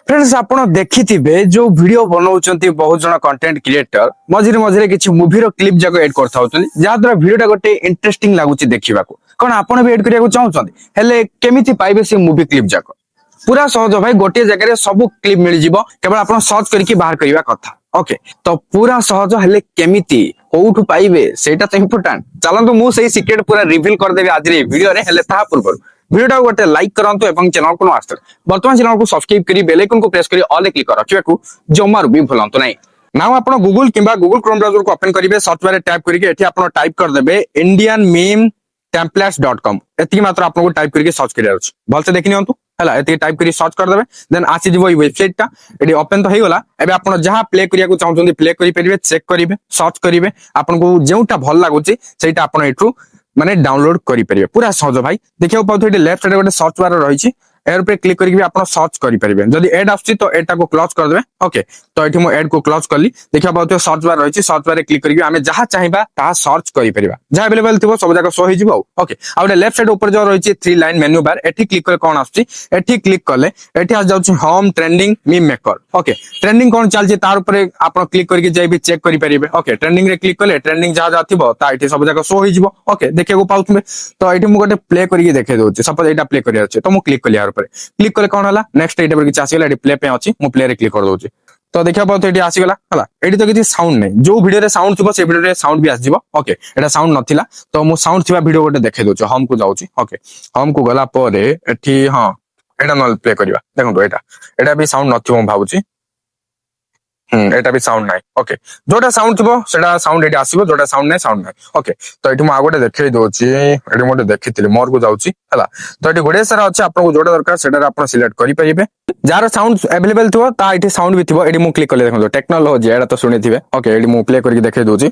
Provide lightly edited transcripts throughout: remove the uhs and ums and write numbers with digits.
Friends आपण देखिथिबे जो video बनाउचंती बहुत जण कंटेंट क्रिएटर मझिरे मझिरे किछि मूवी रो क्लिप जाको ऐड करथा होचंती जा द्वारा वीडियोटा गोटे इंटरेस्टिंग लागुची देखिबाको कोन आपण भी ऐड करियाको चाहउचंती हेले केमिति पाइबे से मूवी क्लिप जाको पूरा सहज भाई गोटे जगह रे सब क्लिप मिल जिवो केवल आपण सर्च करके बाहर करिवा कथा ओके तो पूरा सहज हेले केमिति कोउठु पाइबे सेटा तो इंपोर्टेंट चलंतु मु सेही सीक्रेट पूरा रिवील कर देबे आज रे वीडियो रे हेले ता पूर्व वीडियो गोटे लाइक करंतु एवं चैनल को आस्ते वर्तमान चैनल को सब्सक्राइब करी बेल आइकन को प्रेस करी ऑल क्लिक कर रखिबाकू जमार भी भूलंतु नहीं नाउ आपण गूगल किबा गूगल क्रोम ब्राउजर को ओपन करिवे सर्च बार टैप करके एठी आपण टाइप कर देबे indianmemetemplates.com एति मात्र आपण को टाइप करके सर्च करिया अछि भलसे देखि नियंतु हला एति टाइप करी सर्च कर देबे देन आसी जीवो ई वेबसाइट ता एडी ओपन तो हेगला एबे आपण जहां प्ले करिया को चाहउछन्ती प्ले करि परिबे चेक करिवे सर्च करिवे आपण को जेउटा भल लागुची सेटा आपण एठू माने डाउनलोड करि परिबे पूरा सहज भाई देखियो पाउथो एटी लेफ्ट साइड गोटे सर्च बार रहिछि एर पे क्लिक करके भी आपण सर्च करि परिबे जदी ऐड आछी तो एटा को क्लोज कर देबे ओके तो एठी मो ऐड को क्लोज करली देखियो पाउथो सर्च बार रहिछि सर्च बार रे क्लिक करके आमे जहां चाहिबा ता सर्च करि परिबा जहां अवेलेबल थिबो सब जाका शो हि जिवो ओके आ लेफ्ट साइड ऊपर जो रहिछि 3 लाइन मेन्यू बार एठी क्लिक करे कोन आछी एठी क्लिक करले एठी आ जाउछि home trending meme maker okay trending कोन चलछि तार ऊपर आपण क्लिक करके जाई भी चेक करि परिबे ओके ट्रेंडिंग रे क्लिक करले ट्रेंडिंग जहां जा थिबो ता एठी सब जाका शो हि जिवो ओके देखियो को पाउथबे तो एठी मु गोटे प्ले करके देखे दोछि सपोज एटा प्ले करिया अछि तो मु क्लिक करली यार ऊपर क्लिक करे कोन हला नेक्स्ट एटा पर कि आसी गला एटी प्ले पे अछि मु प्ले रे क्लिक कर दोछि तो देखिया पाउथ एटी आसी गला हला एटी तो किछि साउंड नै जो वीडियो रे साउंड थिबो से वीडियो रे साउंड भी आसी जिवो ओके एटा साउंड नथिला तो मु साउंड थिबा वीडियो गोटे देखे दोछि होम को जाउछि ओके होम को गला परे एठी हां एटा नल प्ले करिवा देखंतु एटा भी साउंड नथिबो म भाबुछि एटा भी साउंड नाइ ओके जोटा साउंड थिबो सेटा साउंड एटी आसीबो जोटा साउंड नाइ साउंड नाइ ओके तो एटी म आगोटे देखै दोछि एटी मोटे देखिथिले मोर को जाउछि हला तो एटी गोडे सारा अछि आपन को जोटा दरकार सेटा आपन सिलेक्ट करि परिबे जार साउंड अवेलेबल थिबो ता एटी साउंड भी थिबो एटी मु क्लिक करले देखंतु टेक्नोलॉजी एटा तो सुनिथिबे ओके एटी मु प्ले करके देखै दोछि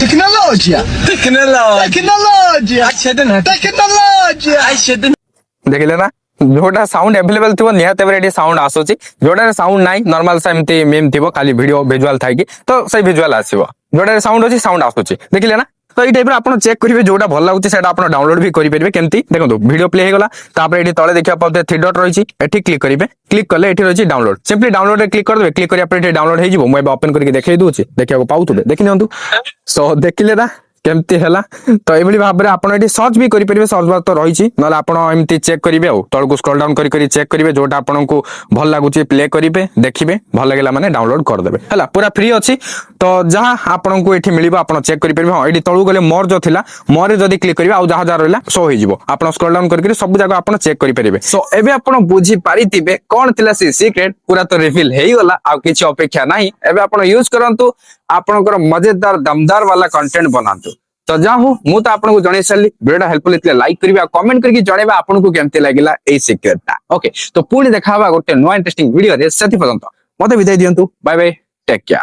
Tecnologia! Tecnologia! Tecnologia! देखिले ना जोटा साउंड अवेलेबल थिबो निहाते एटी साउंड आसोची जोटा साउंड नाइ नॉर्मल सेमती मीम थिबो खाली वीडियो विजुअल थाइ कि तो सही विजुअल आसीबो जोटा साउंड अछि साउंड आसोची देखिले ना तो ई टाइप रे आपण चेक करिवे जोटा भल लागुची सेटा आपण डाउनलोड भी करि परिबे केमती देखंतु वीडियो प्ले हे गला तापर एटी तळे देखिया पते 3 डॉट रहिछि एटी क्लिक करिवे क्लिक करले एटी रहिछि डाउनलोड सिंपली डाउनलोड रे क्लिक कर देबे क्लिक करिया पर एटी डाउनलोड हे जिवो मु एबे ओपन करके देखै दोछि देखिया को पाउतबे देखि नियंतु सो देखिले ना केमती हैला तो एभली भाबरे आपण एटी सर्च भी करि परिबे सर्च बार तो रहिछि नले आपण एमती चेक करिवे आ तळ को स्क्रॉल डाउन करि चेक करिवे जोटा आपण को भल लागुछि प्ले करिवे देखिबे भल लागला माने डाउनलोड कर देबे हैला पूरा फ्री अछि तो जहां आपण को एठी मिलिबो आपण चेक करि परिबे हां एटी तळु गले मोर जो थिला मोर रे जदी क्लिक करिवे आ जहां जहां रहला शो होई जिवो आपण स्क्रॉल डाउन करि सब जगह आपण चेक करि परिबे सो एबे आपण बुझी पारितिबे कोन थिला से सीक्रेट पूरा तो रिवील हेई गला आ किछि अपेक्षा नाही एबे आपण यूज करंतु आपनकर मजेदार दमदार वाला कंटेंट बनांतु तो जाहु मु तो आपन को जणे साली वीडियो हेल्पफुल इतले लाइक करिबा कमेंट करके जणेबा आपन को केमते लागिला ए सीक्रेटटा ओके तो पुणी देखाबा गोटे नो इंटरेस्टिंग वीडियो रे सेति पर्यंत मते विदाय दियंतु बाय बाय टेक केयर।